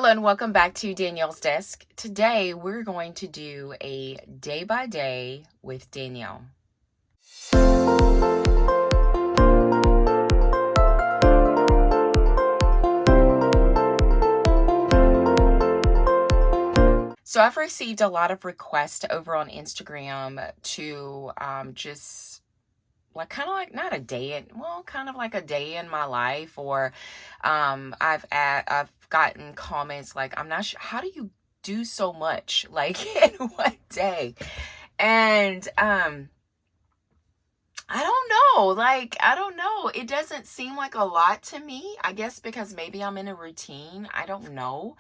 Hello and welcome back to Danielle's Desk. Today we're going to do a day by day with Danielle. So I've received a lot of requests over on Instagram to just like kind of like not a day in, well, kind of like a day in my life, or I've gotten comments like, I'm not sure, how do you do so much like in one day? And I don't know, it doesn't seem like a lot to me. I guess because maybe I'm in a routine, I don't know.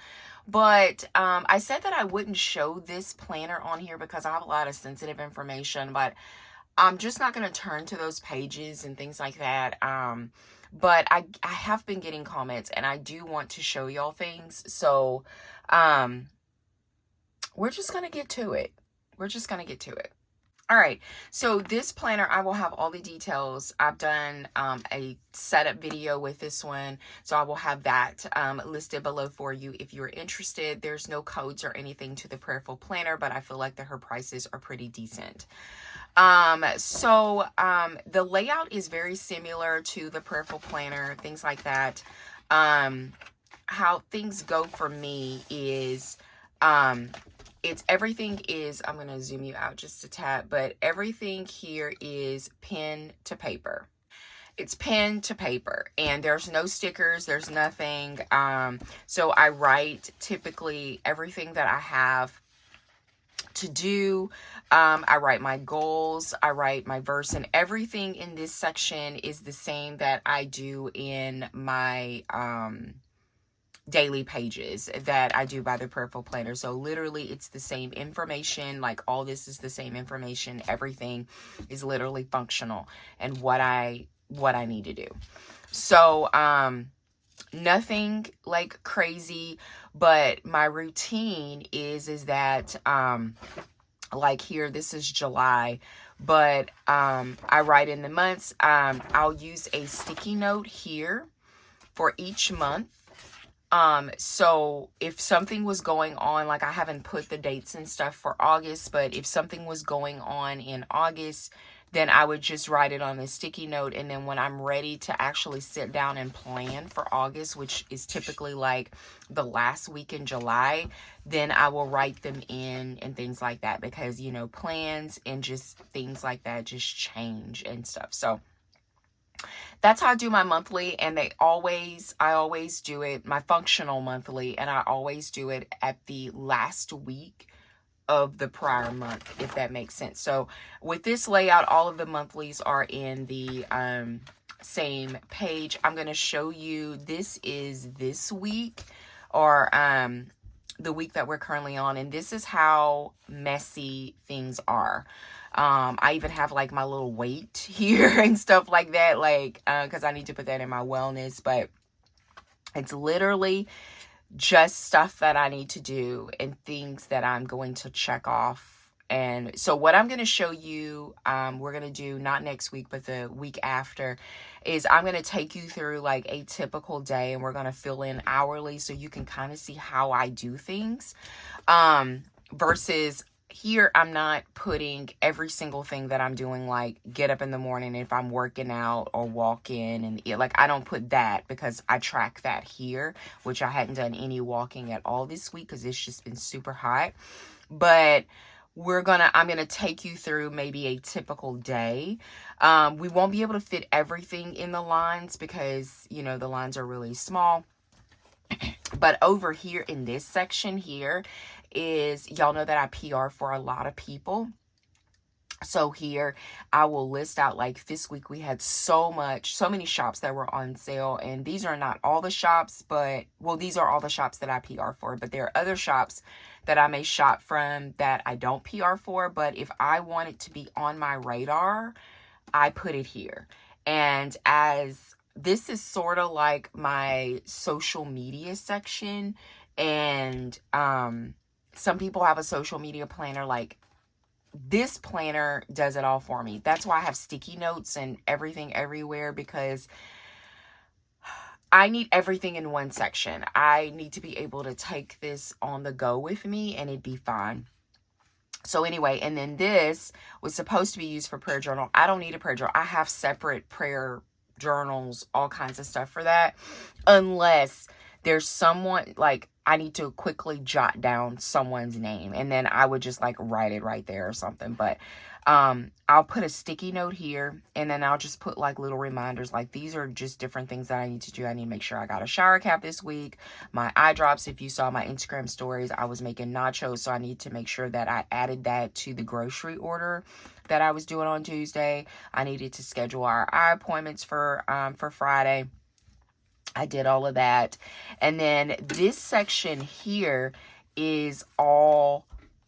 But I said that I wouldn't show this planner on here because I have a lot of sensitive information, but I'm just not going to turn to those pages and things like that. But I have been getting comments and I do want to show y'all things. So we're just going to get to it. All right, so this planner, I will have all the details. I've done a setup video with this one, so I will have that listed below for you if you're interested. There's no codes or anything to the Prayerful Planner, but I feel like that her prices are pretty decent. The layout is very similar to the Prayerful Planner, things like that. How things go for me is everything is, I'm going to zoom you out just a tad, but everything here is pen to paper. It's pen to paper and there's no stickers, there's nothing. So I write typically everything that I have to do. I write my goals, I write my verse, and everything in this section is the same that I do in my daily pages that I do by the Prayerful Planner. So literally it's the same information, like all this is the same information. Everything is literally functional and what I need to do. So nothing like crazy, but my routine is that like here, this is July, but I write in the months. I'll use a sticky note here for each month. So if something was going on, like I haven't put the dates and stuff for August, but if something was going on in August, then I would just write it on a sticky note. And then when I'm ready to actually sit down and plan for August, which is typically like the last week in July, then I will write them in and things like that, because, you know, plans and just things like that just change and stuff. So that's how I do my monthly, and I always do it, my functional monthly, and I always do it at the last week of the prior month, if that makes sense. So with this layout, all of the monthlies are in the same page. I'm going to show you, this is this week, or the week that we're currently on, and this is how messy things are. I even have like my little weight here and stuff like that, like because I need to put that in my wellness, but it's literally just stuff that I need to do and things that I'm going to check off. And so what I'm going to show you, we're going to do not next week, but the week after, is I'm going to take you through like a typical day, and we're going to fill in hourly so you can kind of see how I do things. Versus here, I'm not putting every single thing that I'm doing, like get up in the morning if I'm working out or walk in, and like I don't put that because I track that here, which I hadn't done any walking at all this week because it's just been super hot. But I'm gonna take you through maybe a typical day. We won't be able to fit everything in the lines because, you know, the lines are really small. But over here in this section here is, y'all know that I PR for a lot of people. So here I will list out, like this week we had so many shops that were on sale, and these are not all the shops, but well, these are all the shops that I PR for, but there are other shops that I may shop from that I don't PR for, but if I want it to be on my radar, I put it here. And as this is sort of like my social media section, and some people have a social media planner. Like this planner does it all for me. That's why I have sticky notes and everything everywhere, because I need everything in one section. I need to be able to take this on the go with me and it'd be fine. So anyway, and then this was supposed to be used for prayer journal. I don't need a prayer journal. I have separate prayer journals, all kinds of stuff for that. Unless there's someone, like, I need to quickly jot down someone's name. And then I would just, like, write it right there or something. But I'll put a sticky note here. And then I'll just put, like, little reminders. Like, these are just different things that I need to do. I need to make sure I got a shower cap this week. My eye drops, if you saw my Instagram stories, I was making nachos. So I need to make sure that I added that to the grocery order that I was doing on Tuesday. I needed to schedule our eye appointments for Friday. I did all of that. And then this section here is all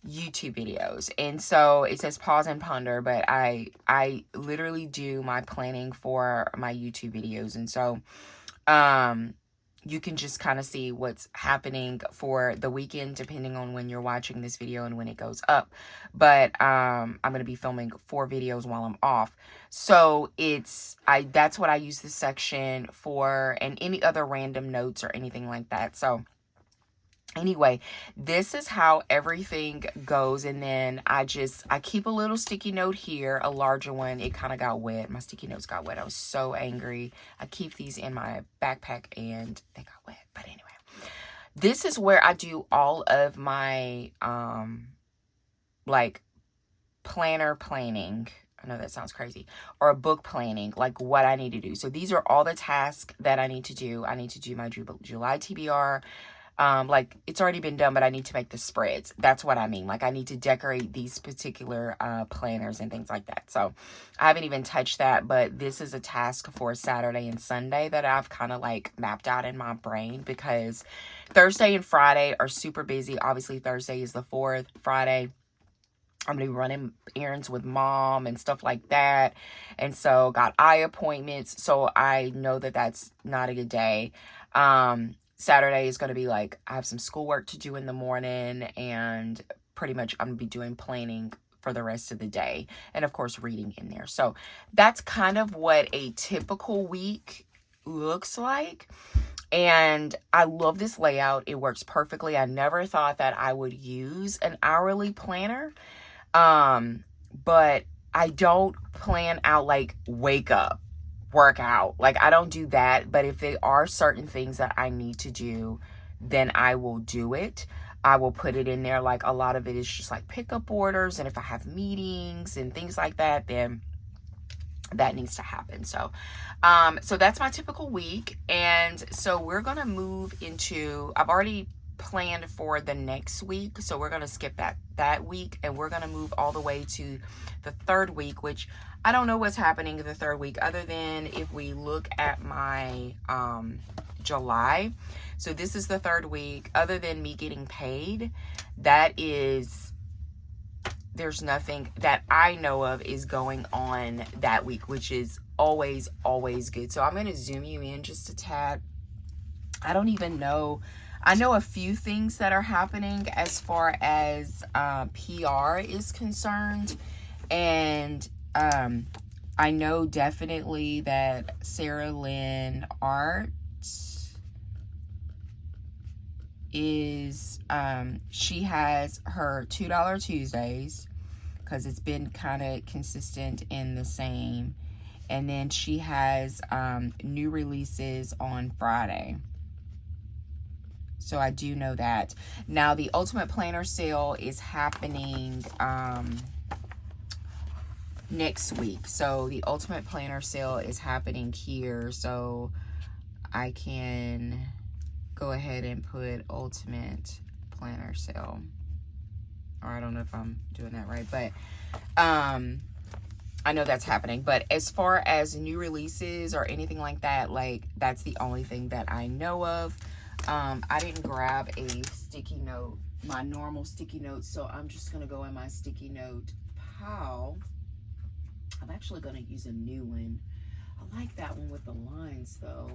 YouTube videos. And so it says pause and ponder, but I literally do my planning for my YouTube videos. And so you can just kind of see what's happening for the weekend depending on when you're watching this video and when it goes up. But I'm going to be filming 4 videos while I'm off. So that's what I use this section for, and any other random notes or anything like that. So anyway, this is how everything goes. And then I keep a little sticky note here, a larger one. It kind of got wet. My sticky notes got wet. I was so angry. I keep these in my backpack and they got wet. But anyway, this is where I do all of my, like, planner planning. I know that sounds crazy. Or book planning, like what I need to do. So these are all the tasks that I need to do. I need to do my July TBR. Like, it's already been done, but I need to make the spreads. That's what I mean. Like, I need to decorate these particular planners and things like that. So I haven't even touched that, but this is a task for Saturday and Sunday that I've kind of like mapped out in my brain, because Thursday and Friday are super busy. Obviously, Thursday is the 4th. Friday, I'm going to be running errands with mom and stuff like that. And so got eye appointments. So I know that that's not a good day. Saturday is going to be like, I have some schoolwork to do in the morning, and pretty much I'm going to be doing planning for the rest of the day. And of course, reading in there. So that's kind of what a typical week looks like. And I love this layout. It works perfectly. I never thought that I would use an hourly planner. But I don't plan out like wake up, work out. Like, I don't do that. But if there are certain things that I need to do, then I will do it. I will put it in there. Like, a lot of it is just like pickup orders. And if I have meetings and things like that, then that needs to happen. So, so that's my typical week. And so we're going to move into, I've already planned for the next week. So we're going to skip that week, and we're going to move all the way to the 3rd week, which I don't know what's happening in the 3rd week, other than if we look at my July. So this is the 3rd week. Other than me getting paid, there's nothing that I know of is going on that week, which is always good. So I'm going to zoom you in just a tad. I don't even know. I know a few things that are happening as far as PR is concerned. And I know definitely that Sarah Lynn Art is, she has her $2 Tuesdays, because it's been kind of consistent in the same. And then she has new releases on Friday. So I do know that. Now, the Ultimate Planner sale is happening next week. So the Ultimate Planner sale is happening here. So I can go ahead and put Ultimate Planner sale. Or I don't know if I'm doing that right, but I know that's happening. But as far as new releases or anything like that, like, that's the only thing that I know of. I didn't grab a sticky note, my normal sticky note, so I'm just going to go in my sticky note pile. I'm actually going to use a new one. I like that one with the lines, though.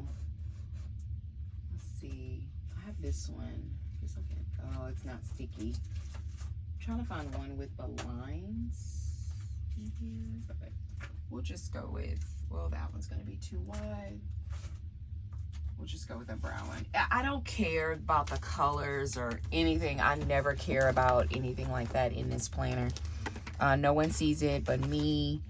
Let's see. I have this one. Oh, it's not sticky. I'm trying to find one with the lines in here. But we'll just go with, well, that one's going to be too wide. We'll just go with the brown one. I don't care about the colors or anything. I never care about anything like that in this planner. No one sees it but me,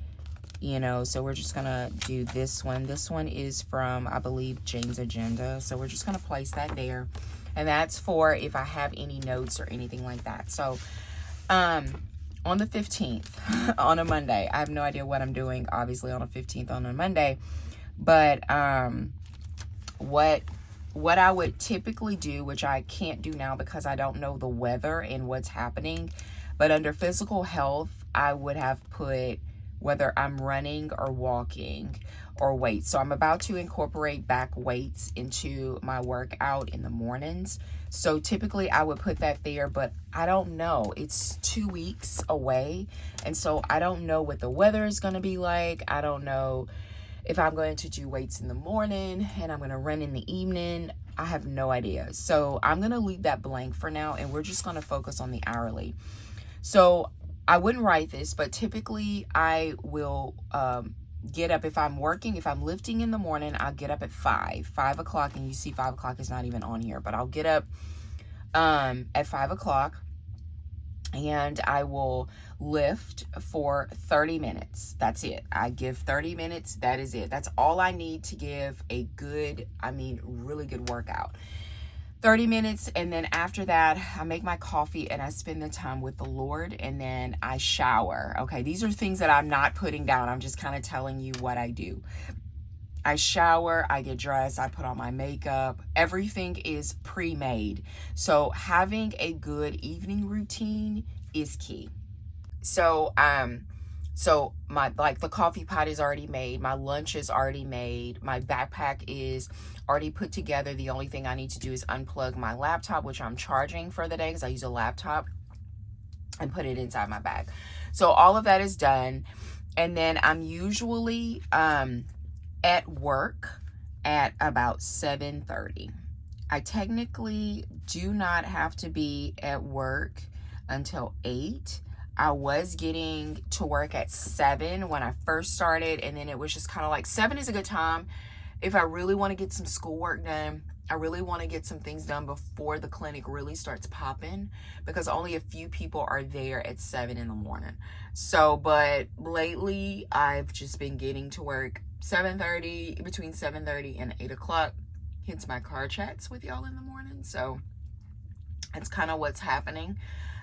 you know, so we're just gonna do this one. This one is from, I believe, Jane's Agenda. So we're just gonna place that there. And that's for if I have any notes or anything like that. So, on the 15th, on a Monday, I have no idea what I'm doing, obviously, on the 15th on a Monday. But, what I would typically do, which I can't do now because I don't know the weather and what's happening, but under physical health, I would have put whether I'm running or walking or weights. So I'm about to incorporate back weights into my workout in the mornings. So typically I would put that there, but I don't know. It's 2 weeks away. And so I don't know what the weather is going to be like. I don't know if I'm going to do weights in the morning and I'm going to run in the evening. I have no idea. So I'm going to leave that blank for now, and we're just going to focus on the hourly. So I wouldn't write this, but typically I will get up if I'm working. If I'm lifting in the morning, I'll get up at 5 o'clock, and you see 5 o'clock is not even on here, but I'll get up at 5 o'clock, and I will lift for 30 minutes. That's it. I give 30 minutes. That is it. That's all I need to give a good, I mean, really good workout. 30 minutes, and then after that, I make my coffee and I spend the time with the Lord, and then I shower. Okay, these are things that I'm not putting down. I'm just kind of telling you what I do. I shower, I get dressed, I put on my makeup. Everything is pre-made. So having a good evening routine is key. So my, like, the coffee pot is already made. My lunch is already made. My backpack is already put together. The only thing I need to do is unplug my laptop, which I'm charging for the day because I use a laptop, and put it inside my bag. So all of that is done. And then I'm usually at work at about 7:30. I technically do not have to be at work until 8. I was getting to work at 7 when I first started, and then it was just kind of like 7 is a good time if I really want to get some schoolwork done. I really want to get some things done before the clinic really starts popping, because only a few people are there at 7 in the morning. So, but lately I've just been getting to work 7:30, between 7:30 and 8 o'clock. Hence my car chats with y'all in the morning. So that's kind of what's happening.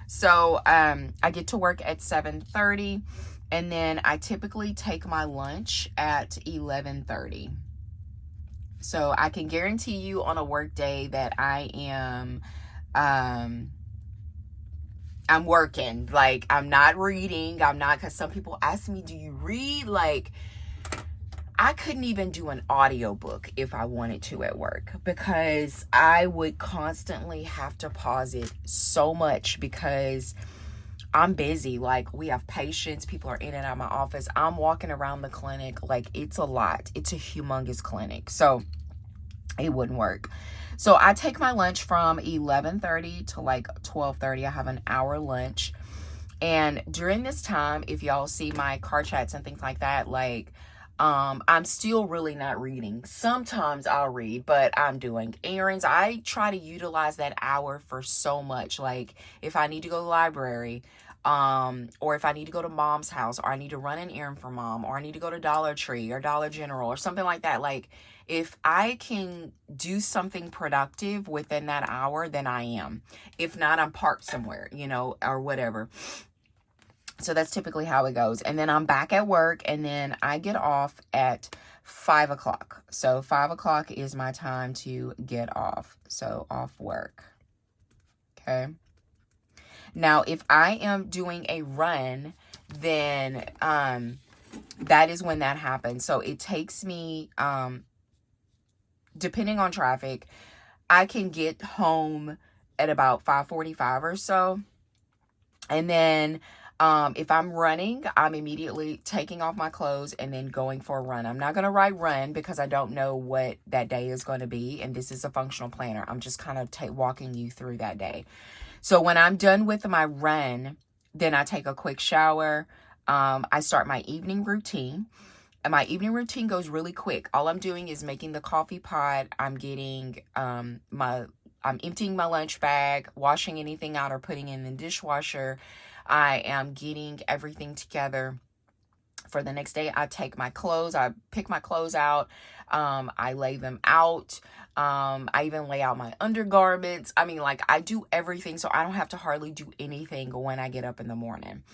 So I get to work at 7:30, and then I typically take my lunch at 11:30. So I can guarantee you on a work day that I am, I'm working. Like, I'm not reading. I'm not, because some people ask me, do you read? Like, I couldn't even do an audiobook if I wanted to at work, because I would constantly have to pause it so much because I'm busy. Like, we have patients, people are in and out of my office. I'm walking around the clinic. Like, it's a lot. It's a humongous clinic. So it wouldn't work. So I take my lunch from 11:30 to like 12:30. I have an hour lunch. And during this time, if y'all see my car chats and things like that, like, I'm still really not reading. Sometimes I'll read, but I'm doing errands. I try to utilize that hour for so much. Like, if I need to go to the library, or if I need to go to mom's house, or I need to run an errand for mom, or I need to go to Dollar Tree or Dollar General or something like that. Like, if I can do something productive within that hour, then I am. If not, I'm parked somewhere, you know, or whatever. So that's typically how it goes. And then I'm back at work, and then I get off at 5 o'clock. So 5 o'clock is my time to get off. So off work. Okay. Now, if I am doing a run, then that is when that happens. So it takes me, depending on traffic, I can get home at about 5:45 or so. And then if I'm running, I'm immediately taking off my clothes and then going for a run. I'm not going to write run because I don't know what that day is going to be. And this is a functional planner. I'm just kind of walking you through that day. So when I'm done with my run, then I take a quick shower. I start my evening routine. my evening routine goes really quick. All I'm doing is making the coffee pot. I'm getting I'm emptying my lunch bag, washing anything out or putting in the dishwasher. I am getting everything together for the next day. I take my clothes, I pick my clothes out, I lay them out. I even lay out my undergarments. I mean, like, I do everything, so I don't have to hardly do anything when I get up in the morning.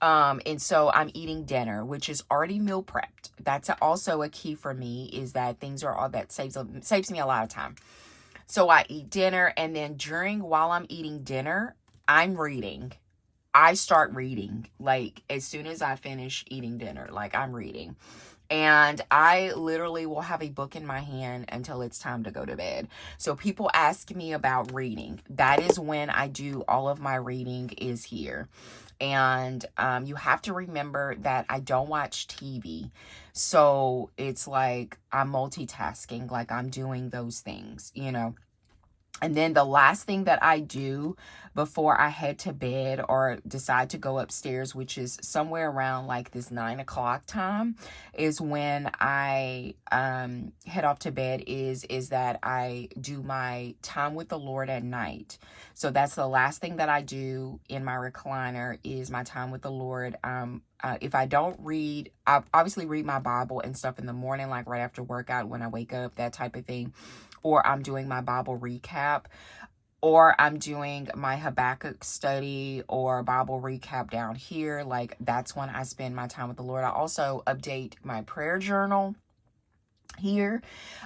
And so I'm eating dinner, which is already meal prepped. That's also a key for me, is that things are all that saves me a lot of time. So I eat dinner, and then while I'm eating dinner, I'm reading. I start reading, like, as soon as I finish eating dinner, like, I'm reading. And I literally will have a book in my hand until it's time to go to bed. So people ask me about reading. That is when I do all of my reading, is here. And you have to remember that I don't watch TV. So it's like I'm multitasking, like I'm doing those things, you know. And then the last thing that I do before I head to bed or decide to go upstairs, which is somewhere around like this 9 o'clock time, is when I head off to bed, is that I do my time with the Lord at night. So that's the last thing that I do in my recliner, is my time with the Lord. If I don't read, I obviously read my Bible and stuff in the morning, like right after workout, when I wake up, that type of thing. Or I'm doing my Bible recap, or I'm doing my Habakkuk study or Bible recap down here. Like, that's when I spend my time with the Lord. I also update my prayer journal here.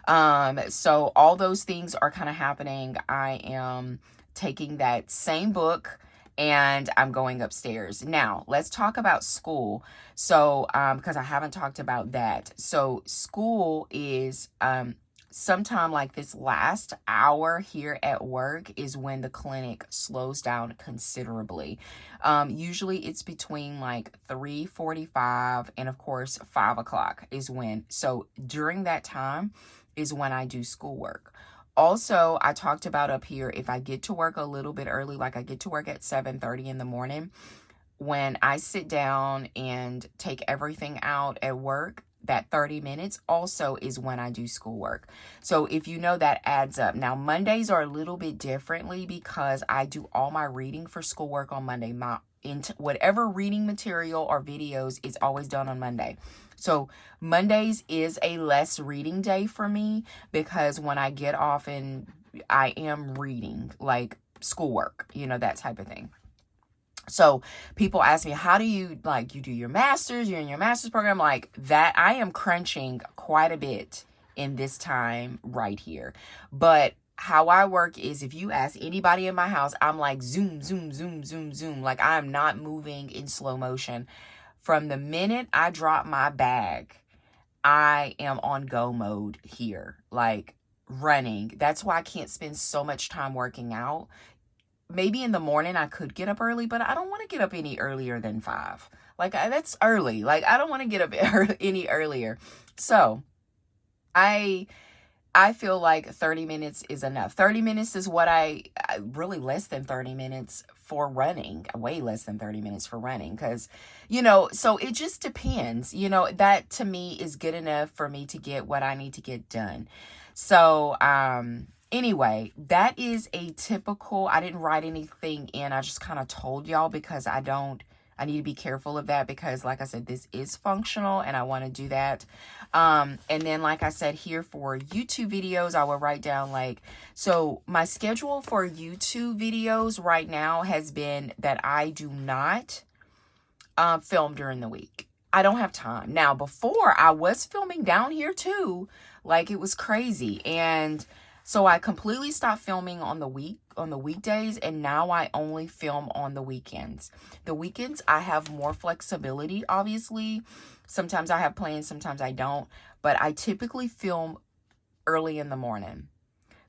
So all those things are kind of happening. I am taking that same book and I'm going upstairs. Now, let's talk about school. So, because I haven't talked about that. So school is, sometime like this last hour here at work is when the clinic slows down considerably. Usually it's between like 3:45 and of course 5 o'clock is when. So during that time is when I do schoolwork. Also, I talked about up here, if I get to work a little bit early, like I get to work at 7:30 in the morning, when I sit down and take everything out at work, that 30 minutes also is when I do schoolwork. So if you know, that adds up. Now, Mondays are a little bit differently because I do all my reading for schoolwork on Monday. Whatever reading material or videos is always done on Monday. So Mondays is a less reading day for me, because when I get off and I am reading, like schoolwork, you know, that type of thing. So people ask me, how do you, like, you do your master's, you're in your master's program, like that? I am crunching quite a bit in this time right here. But how I work is, if you ask anybody in my house, I'm like zoom, zoom, zoom, zoom, zoom. Like, I'm not moving in slow motion. From the minute I drop my bag, I am on go mode here, like running. That's why I can't spend so much time working out. Maybe in the morning I could get up early, but I don't want to get up any earlier than 5. Like, that's early. Like, I don't want to get up any earlier. So I feel like 30 minutes is enough. 30 minutes is what really less than 30 minutes for running, way less than 30 minutes for running. Because, you know, so it just depends, you know, that to me is good enough for me to get what I need to get done. So, anyway, that is a typical, I didn't write anything in. I just kind of told y'all, because I need to be careful of that, because like I said, this is functional and I want to do that. And then, like I said, here for YouTube videos, I will write down, like, so my schedule for YouTube videos right now has been that I do not film during the week. I don't have time. Now, before, I was filming down here too. Like, it was crazy. And so I completely stopped filming on the weekdays, and now I only film on the weekends. The weekends, I have more flexibility, obviously. Sometimes I have plans, sometimes I don't, but I typically film early in the morning.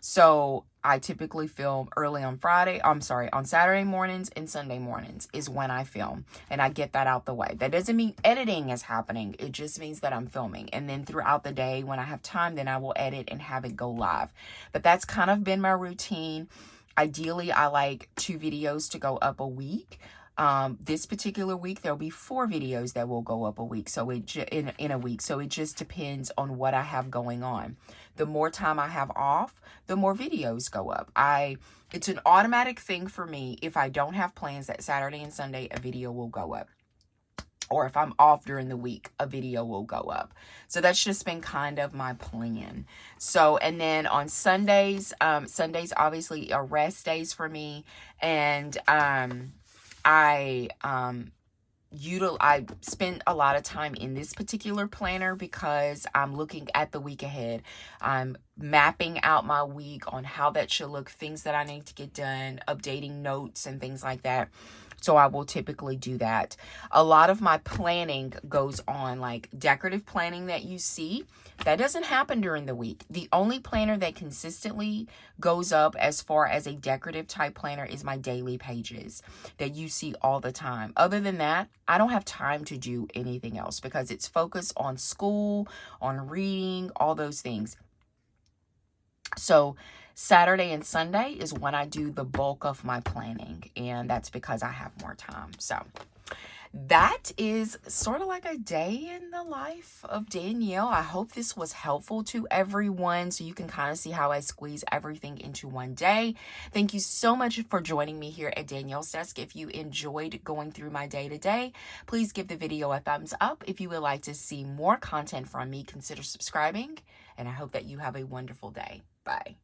So I typically film early on Saturday mornings and Sunday mornings is when I film, and I get that out the way. That doesn't mean editing is happening. It just means that I'm filming. And then throughout the day, when I have time, then I will edit and have it go live. But that's kind of been my routine. Ideally, I like 2 videos to go up a week. This particular week, there'll be 4 videos that will go up a week. So in a week. So it just depends on what I have going on. The more time I have off, the more videos go up. It's an automatic thing for me. If I don't have plans that Saturday and Sunday, a video will go up. Or if I'm off during the week, a video will go up. So that's just been kind of my plan. So, and then on Sundays, Sundays obviously are rest days for me. And I spend a lot of time in this particular planner because I'm looking at the week ahead. I'm mapping out my week on how that should look, things that I need to get done, updating notes and things like that. So I will typically do that. A lot of my planning goes on, like decorative planning that you see. That doesn't happen during the week. The only planner that consistently goes up as far as a decorative type planner is my daily pages that you see all the time. Other than that, I don't have time to do anything else because it's focused on school, on reading, all those things. So Saturday and Sunday is when I do the bulk of my planning, and that's because I have more time. So that is sort of like a day in the life of Danielle. I hope this was helpful to everyone so you can kind of see how I squeeze everything into one day. Thank you so much for joining me here at Danielle's Desk. If you enjoyed going through my day to day, please give the video a thumbs up. If you would like to see more content from me, consider subscribing, and I hope that you have a wonderful day. Bye.